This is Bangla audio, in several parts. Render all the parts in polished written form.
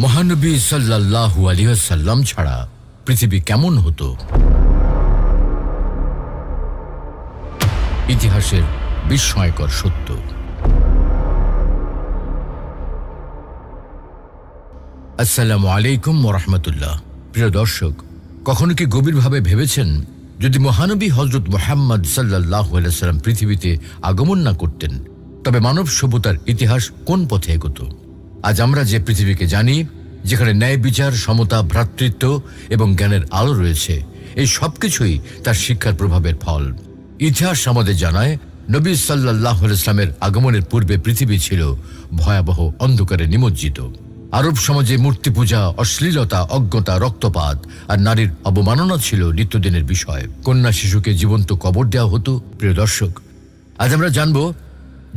মহানবী সাল্লাল্লাহু আলাইহি ওয়াসাল্লাম ছাড়া পৃথিবী কেমন হতো? ইতিহাসের বিস্ময়কর সত্য। আসসালামু আলাইকুম ওয়া রাহমাতুল্লাহ। প্রিয় দর্শক, কখনো কি গভীরভাবে ভেবেছেন যদি মহানবী হযরত মুহাম্মদ সাল্লাল্লাহু আলাইহি ওয়াসাল্লাম পৃথিবীতে আগমন না করতেন তবে মানব সভ্যতার ইতিহাস কোন পথে এগোতো? আজ আমরা যে পৃথিবীকে জানি, যেখানে ন্যায় বিচার, সমতা, ভ্রাতৃত্ব এবং জ্ঞানের আলো রয়েছে, এই সবকিছুই তার শিক্ষার প্রভাবের ফল। ইতিহাস আমাদের জানায় নবী সাল্লাল্লাহু আলাইহি ওয়াসাল্লামের আগমনের পূর্বে পৃথিবী ছিল ভয়াবহ অন্ধকারে নিমজ্জিত। আরব সমাজে মূর্তি পূজা, অশ্লীলতা, অজ্ঞতা, রক্তপাত আর নারীর অবমাননা ছিল নিত্যদিনের বিষয়। কন্যা শিশুকে জীবন্ত কবর দেওয়া হতো। প্রিয় দর্শক, আজ আমরা জানব,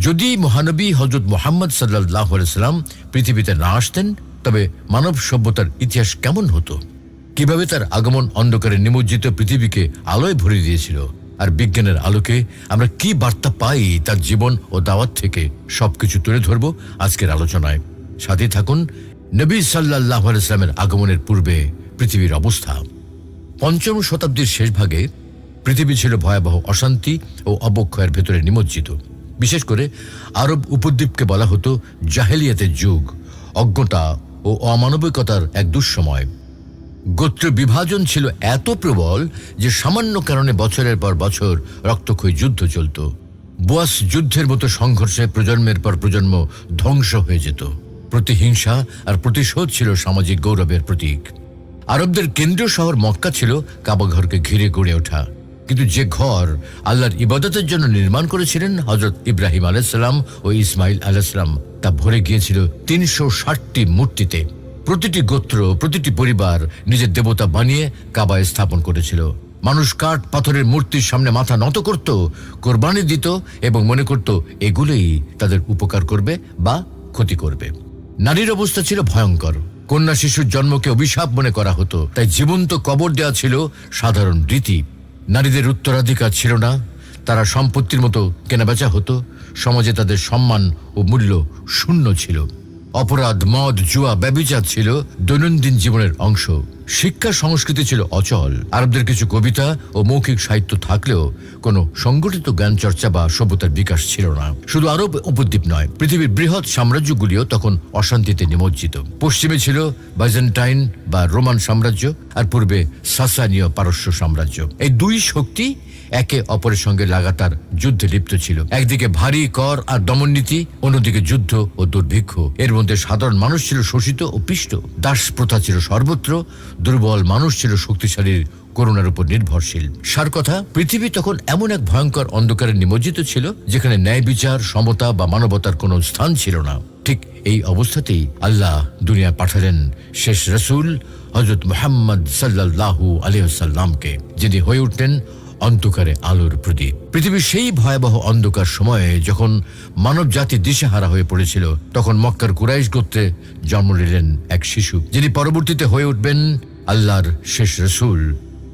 যদি মহানবী হযরত মুহাম্মদ সাল্লাল্লাহু আলাইহি ওয়াসাল্লাম পৃথিবীতে না আসতেন তবে মানব সভ্যতার ইতিহাস কেমন হতো, কিভাবে তার আগমন অন্ধকারে নিমজ্জিত পৃথিবীকে আলোয় ভরে দিয়েছিল, আর বিজ্ঞানের আলোকে আমরা কি বার্তা পাই তার জীবন ও দাওয়াত থেকে, সবকিছু তুলে ধরব আজকের আলোচনায়। সাথে থাকুন। নবী সাল্লাল্লাহু আলাইহি ওয়াসাল্লামের আগমনের পূর্বে পৃথিবীর অবস্থা। পঞ্চম শতাব্দীর শেষ ভাগে পৃথিবী ছিল ভয়াবহ অশান্তি ও অবক্ষয়ের ভেতরে নিমজ্জিত। বিশেষ করে আরব উপদ্বীপকে বলা হতো জাহেলিয়াতের যুগ, অজ্ঞতা ও অমানবিকতার এক দুঃসময়। গোত্র বিভাজন ছিল এত প্রবল যে সামান্য কারণে বছরের পর বছর রক্তক্ষয়ী যুদ্ধ চলত। বুয়াস যুদ্ধের মতো সংঘর্ষে প্রজন্মের পর প্রজন্ম ধ্বংস হয়ে যেত। প্রতিহিংসা আর প্রতিশোধ ছিল সামাজিক গৌরবের প্রতীক। আরবদের কেন্দ্রীয় শহর মক্কা ছিল কাবাঘরকে ঘিরে গড়ে ওঠা, কিন্তু যে ঘর আল্লাহর ইবাদতের জন্য নির্মাণ করেছিলেন হযরত ইব্রাহিম আলাইহিস সালাম ও ইসমাইল আলাইহিস সালাম, তা ভরে গিয়েছিল ৩৬০টি মূর্তিতে। প্রতিটি গোত্র, প্রতিটি পরিবার নিজের দেবতা বানিয়ে কাবায় স্থাপন করেছিল। মানুষ কাঠ পাথরের মূর্তির সামনে মাথা নত করত, কোরবানি দিত এবং মনে করত এগুলোই তাদের উপকার করবে বা ক্ষতি করবে। নারীর অবস্থা ছিল ভয়ঙ্কর। কন্যা শিশুর জন্মকে অভিশাপ মনে করা হতো, তাই জীবন্ত কবর দেওয়া ছিল সাধারণ রীতি। নারীদের উত্তরাধিকার ছিল না, তারা সম্পত্তির মতো কেনাবেচা হতো। সমাজে তাদের সম্মান ও মূল্য শূন্য ছিল। অপরাধ, মদ, জুয়া, ব্যভিচার ছিল দৈনন্দিন জীবনের অংশ। শিক্ষা সংস্কৃতি ছিল অচল। আরবদের কিছু কবিতা ও মৌখিক সাহিত্য থাকলেও কোনো সংগঠিত জ্ঞান চর্চা বা সভ্যতার বিকাশ ছিল না। শুধু আরব উপদ্বীপ নয়, পৃথিবীর বৃহৎ সাম্রাজ্যগুলিও তখন অশান্তিতে নিমজ্জিত। পশ্চিমে ছিল বাইজেন্টাইন বা রোমান সাম্রাজ্য, আর পূর্বে সাসানীয় পারস্য সাম্রাজ্য। এই দুই শক্তি একে অপরের সঙ্গে লাগাতার যুদ্ধে লিপ্ত ছিল। একদিকে ভারী কর আর দমননীতি, অন্যদিকে যুদ্ধ ও দুর্ভিক্ষ। এর মধ্যে সাধারণ মানুষ ছিল শোষিত ও পিষ্ট। দাস প্রথা ছিল সর্বত্র। দুর্বল মানুষ ছিল শক্তিশালীর করুণার উপর নির্ভরশীল। সার কথা, পৃথিবী তখন এমন এক ভয়ঙ্কর অন্ধকারে নিমজ্জিত ছিল যেখানে ন্যায় বিচার, সমতা বা মানবতার কোনো স্থান ছিল না। ঠিক এই অবস্থাতেই আল্লাহ দুনিয়া পাঠালেন শেষ রাসূল হযরত মুহাম্মদ সাল্লাল্লাহু আলাইহি ওয়াসাল্লামকে, যিনি হয়ে উঠলেন অন্ধকারে আলোর প্রদীপ। পৃথিবীর সেই ভয়াবহ অন্ধকার সময়ে যখন মানব জাতি দিশেহারা হয়ে পড়েছিল, তখন মক্কার কুরাইশ গোত্রে জন্ম নিলেন এক শিশু, যিনি পরবর্তীতে হয়ে উঠবেন আল্লাহর শেষ রাসূল,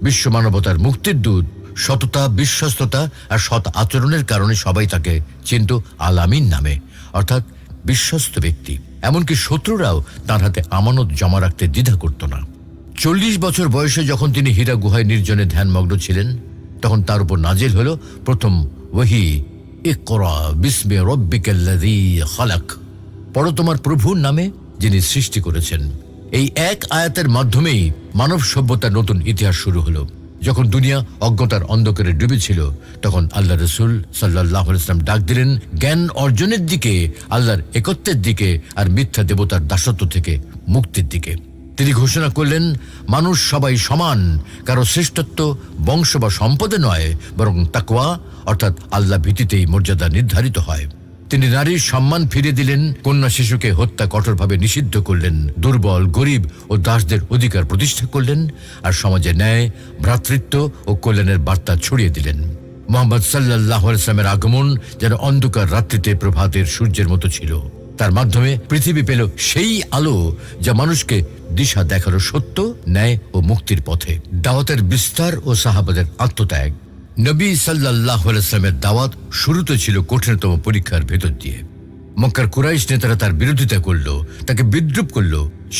বিশ্ব মানবতার মুক্তির দূত। সততা, বিশ্বস্ততা আর সৎ আচরণের কারণে সবাই তাকে চিনত আল আমিন নামে, অর্থাৎ বিশ্বস্ত ব্যক্তি। এমনকি শত্রুরাও তার হাতে আমানত জমা রাখতে দ্বিধা করত না। ৪০ বছর বয়সে যখন তিনি হীরা গুহায় নির্জনে ধ্যানমগ্ন ছিলেন, তখন তার উপর নাজিল হলো প্রথম ওহী, ইকরা বিসমি রাব্বিকাল্লাযী খালাক, পড়ো তোমার প্রভুর নামে যিনি সৃষ্টি করেছেন। এই এক আয়াতের মাধ্যমেই মানব সভ্যতার নতুন ইতিহাস শুরু হলো। যখন দুনিয়া অজ্ঞতার অন্ধকারে ডুবেছিল, তখন আল্লাহ রাসূল সাল্লাল্লাহু আলাইহি ওয়াসাল্লাম ডাক দিলেন জ্ঞান অর্জনের দিকে, আল্লাহর একত্বের দিকে, আর মিথ্যা দেবতার দাসত্ব থেকে মুক্তির দিকে। তিনি ঘোষণা করলেন, মানুষ সবাই সমান, কারো শ্রেষ্ঠত্ব বংশ বা সম্পদে নয়, বরং তাকওয়া অর্থাৎ আল্লাহ ভীতিতেই মর্যাদা নির্ধারিত হয়। তিনি নারীর সম্মান ফিরিয়ে দিলেন, কন্যা শিশুকে হত্যা কঠোরভাবে নিষিদ্ধ করলেন, দুর্বল, গরিব ও দাসদের অধিকার প্রতিষ্ঠা করলেন, আর সমাজে ন্যায়, ভ্রাতৃত্ব ও কল্যাণের বার্তা ছড়িয়ে দিলেন। মুহাম্মদ সাল্লাল্লাহু আলাইহি ওয়াসাল্লামের আগমন যেন অন্ধকার রাত্রিতে প্রভাতের সূর্যের মতো ছিল। তার মাধ্যমে পৃথিবী পেল সেই আলো যা মানুষকে দিশা দেখালো সত্য, ন্যায় ও মুক্তির পথে। দাওয়াতের বিস্তার ও সাহাবাদের আত্মত্যাগ। নবী সাল্লাল্লাহু আলাইহি ওয়াসাল্লামের দাওয়াত শুরুতে ছিল কঠিনতম পরীক্ষার ভেতর দিয়ে। মক্কার কুরাইশ নেতারা তার বিরোধিতা করল, তাকে বিদ্রুপ করল,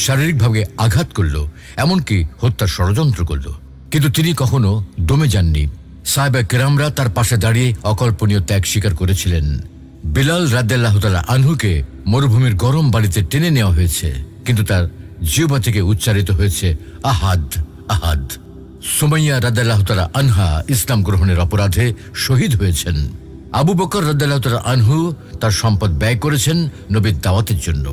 শারীরিকভাবে আঘাত করল, এমনকি হত্যার ষড়যন্ত্র করল। কিন্তু তিনি কখনো দমে যাননি। সাহাবা কেরামরা তার পাশে দাঁড়িয়ে অকল্পনীয় ত্যাগ স্বীকার করেছিলেন। বিলাল রাদিয়াল্লাহু তাআলা আনহুকে মরুভূমির গরম বাড়িতে টেনে নেওয়া হয়েছে, কিন্তু তার জিহ্বা থেকে উচ্চারিত হয়েছে আহাদ আহাদ। সুমাইয়া রাদিয়াল্লাহু তাআলা আনহা ইসলাম গ্রহণের অপরাধে শহীদ হয়েছেন। আবু বকর রাদিয়াল্লাহু তাআলা আনহু তার সম্পদ ব্যয় করেছেন নবীর দাওয়াতের জন্য।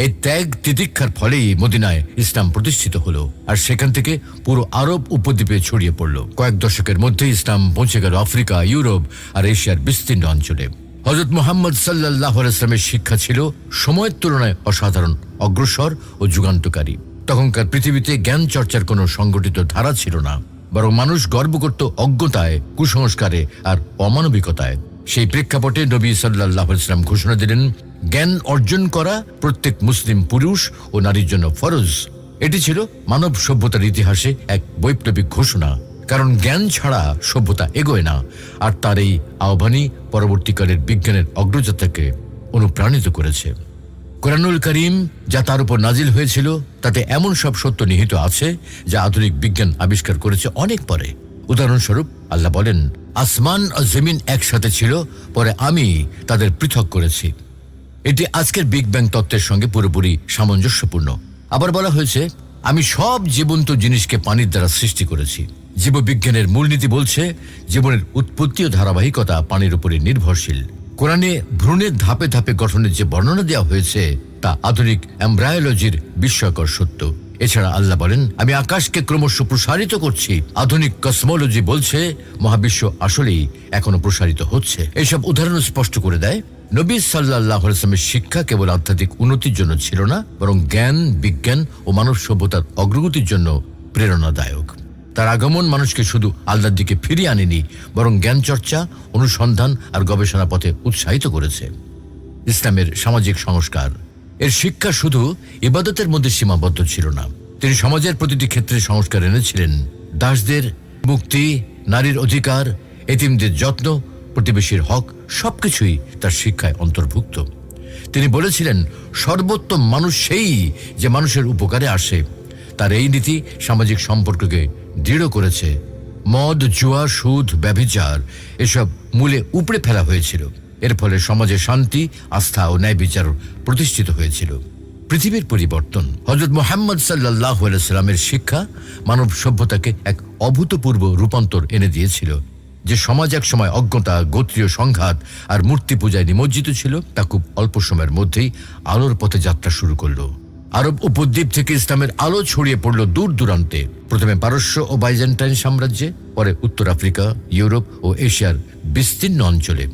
এই ত্যাগ তিতিক্ষার ফলেই মদিনায় ইসলাম প্রতিষ্ঠিত হলো, আর সেখান থেকে পুরো আরব উপদ্বীপে ছড়িয়ে পড়ল। কয়েক দশকের মধ্যে ইসলাম পৌঁছে গেল আফ্রিকা, ইউরোপ আর এশিয়ার বিস্তীর্ণ অঞ্চলে। হযরত মুহাম্মদ সাল্লাল্লাহু আলাইহি ওয়াসাল্লামের শিক্ষা ছিল সময়ের তুলনায় অসাধারণ, অগ্রসর ও যুগান্তকারী। তখনকার পৃথিবীতে জ্ঞান চর্চার কোনো সংগঠিত ধারা ছিল না, বরং মানুষ গর্ব করত অজ্ঞতায়, কুসংস্কারে আর অমানবিকতায়। সেই প্রেক্ষাপটে নবী সাল্লাল্লাহু আলাইহি ওয়াসাল্লাম ঘোষণা দিলেন, জ্ঞান অর্জন করা প্রত্যেক মুসলিম পুরুষ ও নারীর জন্য ফরজ। এটি ছিল মানব সভ্যতার ইতিহাসে এক বৈপ্লবিক ঘোষণা, কারণ জ্ঞান ছাড়া সভ্যতা এগোয় না। আর তার এই আহ্বানই পরবর্তীকালের বিজ্ঞানের অগ্রযাত্রাকে অনুপ্রাণিত করেছে। কোরআনুল কারীম যা তার উপর নাজিল হয়েছিল, তাতে এমন সব সত্য নিহিত আছে যা আধুনিক বিজ্ঞান আবিষ্কার করেছে অনেক পরে। উদাহরণস্বরূপ আল্লাহ বলেন, আসমান ও জমিন একসাথে ছিল, পরে আমি তাদের পৃথক করেছি। এটি আজকের বিগ ব্যাং তত্ত্বের সঙ্গে পুরোপুরি সামঞ্জস্যপূর্ণ। আবার বলা হয়েছে, আমি সব জীবন্ত জিনিসকে পানির দ্বারা সৃষ্টি করেছি। জীববিজ্ঞানের মূলনীতি বলছে, জীবনের উৎপত্তি ও ধারাবাহিকতা পানির উপরে নির্ভরশীল। কোরআনে ভ্রূণের ধাপে ধাপে গঠনের যে বর্ণনা দেওয়া হয়েছে, তা আধুনিক এমব্রায়োলজির বিস্ময়কর সত্য। এছাড়া আল্লাহ বলেন, আমি আকাশকে ক্রমশ প্রসারিত করছি। আধুনিক কসমোলজি বলছে, মহাবিশ্ব আসলেই এখনো প্রসারিত হচ্ছে। এইসব উদাহরণ স্পষ্ট করে দেয়, নবী সাল্লাল্লাহু আলাইহি ওয়াসাল্লামের শিক্ষা কেবল আধ্যাত্মিক উন্নতির জন্য ছিল না, বরং জ্ঞান, বিজ্ঞান ও মানব সভ্যতার অগ্রগতির জন্য প্রেরণাদায়ক। তার আগমন মানুষকে শুধু আল্লাহর দিকে ফিরিয়ে আনেনি, বরং জ্ঞান চর্চা, অনুসন্ধান আর গবেষণা পথে উৎসাহিত করেছে। ইসলামের সামাজিক সংস্কার, এর শিক্ষা শুধু ইবাদতের মধ্যে সীমাবদ্ধ ছিল না। তিনি সমাজের প্রতিটি ক্ষেত্রে সংস্কার এনেছিলেন। দাসদের মুক্তি, নারীর অধিকার, এতিমদের যত্ন, প্রতিবেশীর হক সবকিছুই তার শিক্ষায় অন্তর্ভুক্ত। তিনি বলেছিলেন, সর্বোত্তম মানুষ সেই যে মানুষের উপকারে আসে। তার এই নীতি সামাজিক সম্পর্ককে দৃঢ় করেছে। মদ, জুয়া, সুদ, ব্যভিচার এসব মূলে উপড়ে ফেলা হয়েছিল। এর ফলে সমাজে শান্তি, আস্থা ও ন্যায় বিচার প্রতিষ্ঠিত হয়েছিল। পৃথিবীর পরিবর্তন, হযরত মুহাম্মদ সাল্লাল্লাহু আলাইহি ওয়াসাল্লামের শিক্ষা মানব সভ্যতাকে এক অভূতপূর্ব রূপান্তর এনে দিয়েছিল। যে সমাজ এক সময় অজ্ঞতা, গোত্রীয় সংঘাত আর মূর্তি পূজায় নিমজ্জিত ছিল, তা খুব অল্প সময়ের মধ্যেই আলোর পথে যাত্রা শুরু করলো। আরব উপদ্বীপ থেকে ইসলামের আলো ছড়িয়ে পড়ল দূর দূরান্তে। প্রথমে পারস্য ও বাইজেন্টাইন সাম্রাজ্যে, পরে উত্তর আফ্রিকা, ইউরোপ ও এশিয়ার বিস্তীর্ণ অঞ্চলে।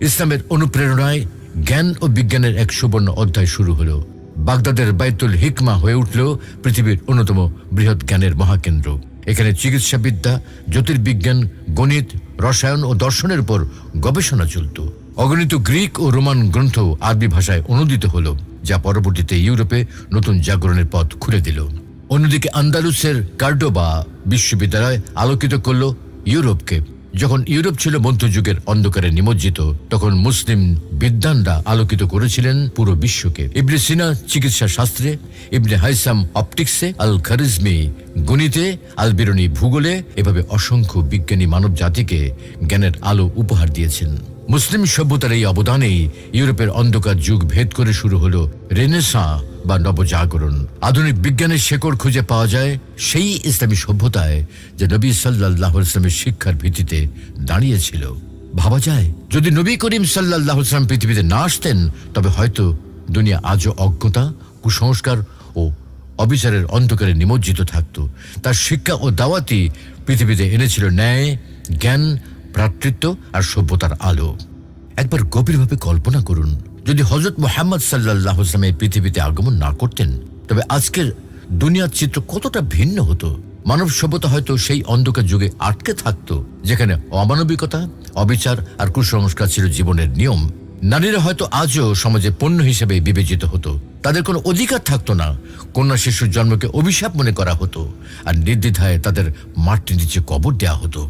ইসলামের অনুপ্রেরণায় জ্ঞান ও বিজ্ঞানের এক সুবর্ণ অধ্যায় শুরু হলো। বাগদাদের বাইতুল হিকমা হয়ে উঠল পৃথিবীর অন্যতম বৃহৎ জ্ঞানের মহাকেন্দ্র। এখানে চিকিৎসাবিদ্যা, জ্যোতির্বিজ্ঞান, গণিত, রসায়ন ও দর্শনের উপর গবেষণা চলত। অগণিত গ্রিক ও রোমান গ্রন্থ আরবি ভাষায় অনুদিত হল, যা পরবর্তীতে ইউরোপে নতুন জাগরণের পথ খুলে দিল। অন্যদিকে আন্দালুসের কার্ডোবা বিশ্ববিদ্যালয় আলোকিত করল ইউরোপকে। যখন ইউরোপ ছিল মধ্যযুগের অন্ধকারে নিমজ্জিত, তখন মুসলিম বিদ্বানরা আলোকিত করেছিলেন পুরো বিশ্বকে। ইবনে সিনা চিকিৎসা শাস্ত্রে, ইবনে হাইসাম অপটিক্সে, আল খারিজমি গণিতে, আল বিরুনি ভূগোলে, এভাবে অসংখ্য বিজ্ঞানী মানব জাতিকে জ্ঞানের আলো উপহার দিয়েছেন। মুসলিম সভ্যতার এই অবদানেই ইউরোপের অন্ধকার যুগ ভেদ করে শুরু হলো রেনেসাঁ বা নবজাগরণ। আধুনিক বিজ্ঞানের শেকড় খুঁজে পাওয়া যায় সেই ইসলামী সভ্যতায়, যে নবী সাল্লাল্লাহু আলাইহি ওয়াসাল্লামের শিক্ষার ভিত্তিতে দাঁড়িয়েছিল। ভাবা যায়, যদি নবী করিম সাল্লাল্লাহু আলাইহি ওয়াসাল্লাম পৃথিবীতে না আসতেন, তবে হয়তো দুনিয়া আজও অজ্ঞতা, কুসংস্কার ও অবিচারের অন্ধকারে নিমজ্জিত থাকত। তার শিক্ষা ও দাওয়াতি পৃথিবীতে এনেছিল ন্যায়, জ্ঞান, ভ্রাতৃত্ব আর সভ্যতার আলো। একবার গভীরভাবে কল্পনা করুন, যদি হযরত মুহাম্মদ সাল্লাল্লাহু আলাইহি ওয়াসাল্লাম পৃথিবীতে আগমন না করতেন, তবে আজকের দুনিয়ার চিত্র কতটা ভিন্ন হতো। মানব সভ্যতা হয়তো সেই অন্ধকার যুগে আটকে থাকতো, যেখানে অমানবিকতা, অবিচার আর কুসংস্কার ছিল জীবনের নিয়ম। নারীরা হয়তো আজও সমাজে পণ্য হিসেবে বিবেচিত হতো। তাদের কোনো অধিকার থাকতো না। কন্যা শিশুর জন্মকে অভিশাপ মনে করা হতো, আর নির্দ্বিধায় তাদের মাটির নিচে কবর দেওয়া হতো।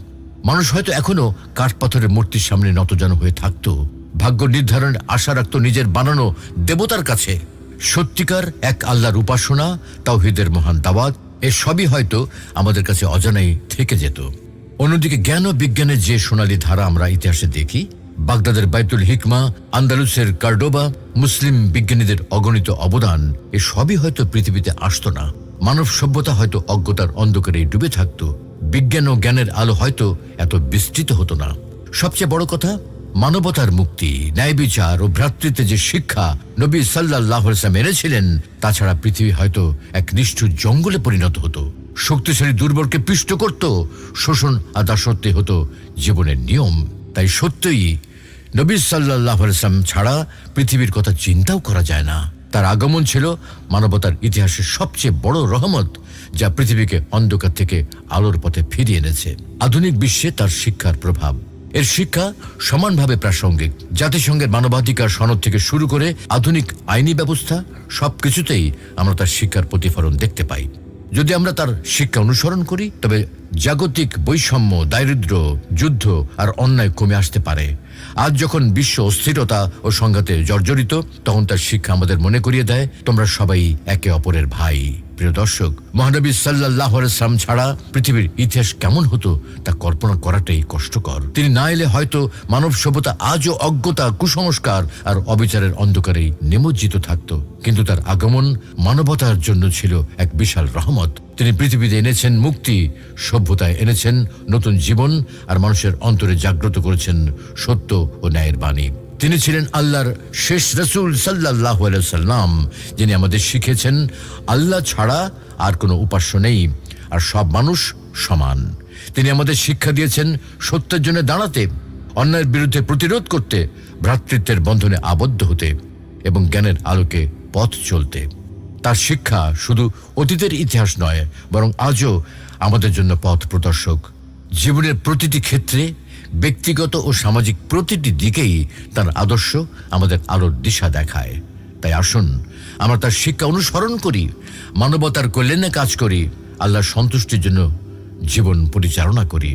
মানুষ হয়তো এখনো কাঠ পাথরের মূর্তির সামনে নতজানু হয়ে থাকতো, ভাগ্য নির্ধারণের আশা রাখত নিজের বানানো দেবতার কাছে। সত্যিকার এক আল্লাহর উপাসনা, তাওহীদের মহান দাওয়াত, এর সবই হয়তো আমাদের কাছে অজানাই থেকে যেত। অন্যদিকে জ্ঞান ও বিজ্ঞানের যে সোনালী ধারা আমরা ইতিহাসে দেখি, বাগদাদের বাইতুল হিকমা, আন্দালুসের কার্ডোবা, মুসলিম বিজ্ঞানীদের অগণিত অবদান, এ সবই হয়তো পৃথিবীতে আসতো না। মানব সভ্যতা হয়তো অজ্ঞতার অন্ধকারে ডুবে থাকত। বিজ্ঞান ও জ্ঞানের আলো হয়তো এত বিস্তৃত হতো না। সবচেয়ে বড় কথা, মানবতার মুক্তি, ন্যায় বিচার ও ভ্রাতৃত্বের যে শিক্ষা নবী সাল্লাল্লাহু আলাইহি ওয়াসাল্লাম এনেছিলেন, তাছাড়া পৃথিবী হয়তো এক নিষ্ঠুর জঙ্গলে পরিণত হতো। শক্তিশালী দুর্বলকে পিষ্ট করত, শোষণ আর দাসত্ব হতো জীবনের নিয়ম। তাই সত্যই নবী সাল্লাল্লাহু আলাইহি ওয়াসাল্লাম ছাড়া পৃথিবীর কথা চিন্তাও করা যায় না। তার আগমন ছিল মানবতার ইতিহাসের সবচেয়ে বড় রহমত, যা পৃথিবীকে অন্ধকার থেকে আলোর পথে ফিরিয়ে এনেছে। আধুনিক বিশ্বে তার শিক্ষার প্রভাব, এর শিক্ষা সমানভাবে প্রাসঙ্গিক। জাতিসংঘের মানবাধিকার সনদ থেকে শুরু করে আধুনিক আইনি ব্যবস্থা, সবকিছুতেই আমরা তার শিক্ষার প্রতিফলন দেখতে পাই। যদি আমরা তার শিক্ষা অনুসরণ করি, তবে জাগতিক বৈষম্য, দারিদ্র্য, যুদ্ধ আর অন্যায় কমে আসতে পারে। আজ যখন বিশ্ব অস্থিরতা ও সংঘাতে জর্জরিত, তখন তার শিক্ষা আমাদের মনে করিয়ে দেয়, তোমরা সবাই একে অপরের ভাই। প্রিয় দর্শক, মহানবী সাল্লাল্লাহু আলাইহি ওয়াসাল্লাম ছাড়া পৃথিবীর ইতিহাস কেমন হতো তা কল্পনা করাটাই কষ্টকর। তিনি না এলে হয়তো মানব সভ্যতা আজও অজ্ঞতা, কুসংস্কার আর অবিচারের অন্ধকারেই নিমজ্জিত থাকত। কিন্তু তার আগমন মানবতার জন্য ছিল এক বিশাল রহমত। তিনি পৃথিবীতে এনেছেন মুক্তি, সভ্যতায় এনেছেন নতুন জীবন, আর মানুষের অন্তরে জাগ্রত করেছেন সত্য ও ন্যায়ের বাণী। তিনি ছিলেন আল্লাহর শেষ রাসূল সাল্লাল্লাহু আলাইহি ওয়াসাল্লাম, যিনি আমাদের শিখিয়েছেন আল্লাহ ছাড়া আর কোনো উপাস্য নেই, আর সব মানুষ সমান। তিনি আমাদের শিক্ষা দিয়েছেন সত্যের জন্য দাঁড়াতে, অন্যায়ের বিরুদ্ধে প্রতিরোধ করতে, ভ্রাতৃত্বের বন্ধনে আবদ্ধ হতে এবং জ্ঞানের আলোকে পথ চলতে। তার শিক্ষা শুধু অতীতের ইতিহাস নয়, বরং আজও আমাদের জন্য পথ প্রদর্শক। জীবনের প্রতিটি ক্ষেত্রে, ব্যক্তিগত ও সামাজিক প্রতিটি দিকেই তার আদর্শ আমাদের আলোর দিশা দেখায়। তাই আসুন আমরা তার শিক্ষা অনুসরণ করি, মানবতার কল্যাণে কাজ করি, আল্লাহর সন্তুষ্টির জন্য জীবন পরিচালনা করি।